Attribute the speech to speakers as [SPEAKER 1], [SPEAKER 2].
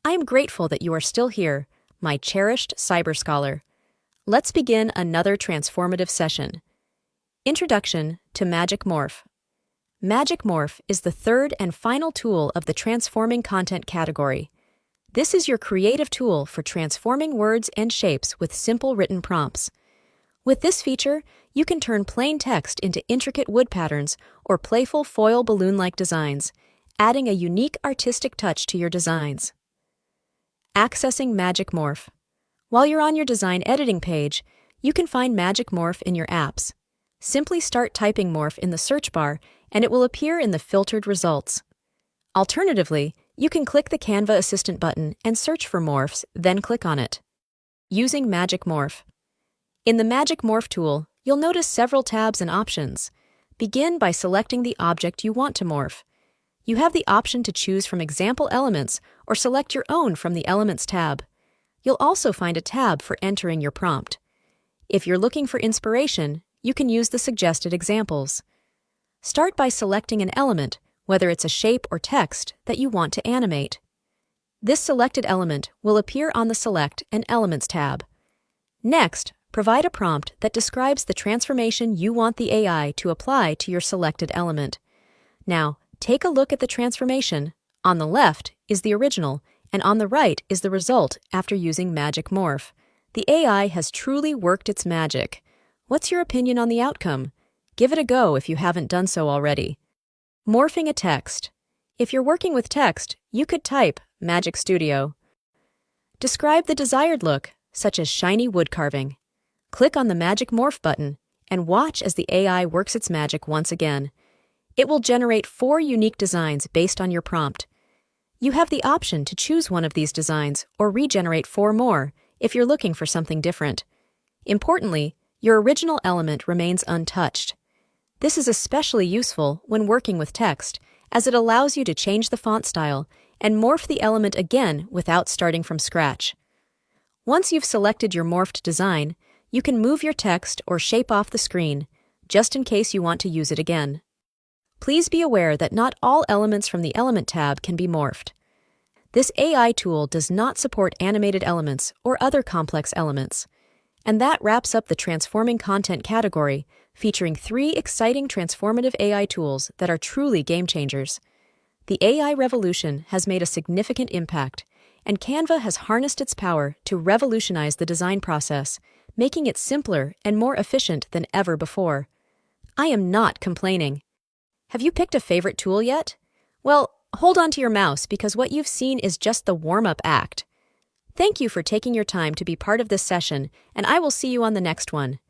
[SPEAKER 1] I am grateful that you are still here, my cherished cyber scholar. Let's begin another transformative session. Introduction to Magic Morph. Magic Morph is the third and final tool of the transforming content category. This is your creative tool for transforming words and shapes with simple written prompts. With this feature, you can turn plain text into intricate wood patterns or playful foil balloon-like designs, adding a unique artistic touch to your designs. Accessing Magic Morph. While you're on your design editing page, you can find Magic Morph in your apps. Simply start typing Morph in the search bar and it will appear in the filtered results. Alternatively, you can click the Canva Assistant button and search for morphs, then click on it. Using Magic Morph. In the Magic Morph tool, you'll notice several tabs and options. Begin by selecting the object you want to morph. You have the option to choose from example elements or select your own from the Elements tab. You'll also find a tab for entering your prompt. If you're looking for inspiration, you can use the suggested examples. Start by selecting an element, whether it's a shape or text, that you want to animate. This selected element will appear on the Select and Elements tab. Next, provide a prompt that describes the transformation you want the AI to apply to your selected element. Now, take a look at the transformation. On the left is the original, and on the right is the result after using Magic Morph. The AI has truly worked its magic. What's your opinion on the outcome? Give it a go if you haven't done so already. Morphing a text. If you're working with text, you could type Magic Studio. Describe the desired look, such as shiny wood carving. Click on the Magic Morph button and watch as the AI works its magic once again. It will generate 4 unique designs based on your prompt. You have the option to choose one of these designs or regenerate 4 more if you're looking for something different. Importantly, your original element remains untouched. This is especially useful when working with text, as it allows you to change the font style and morph the element again without starting from scratch. Once you've selected your morphed design, you can move your text or shape off the screen, just in case you want to use it again. Please be aware that not all elements from the Element tab can be morphed. This AI tool does not support animated elements or other complex elements. And that wraps up the Transforming Content category, featuring 3 exciting transformative AI tools that are truly game changers. The AI revolution has made a significant impact, and Canva has harnessed its power to revolutionize the design process, making it simpler and more efficient than ever before. I am not complaining. Have you picked a favorite tool yet? Well, hold on to your mouse because what you've seen is just the warm-up act. Thank you for taking your time to be part of this session, and I will see you on the next one.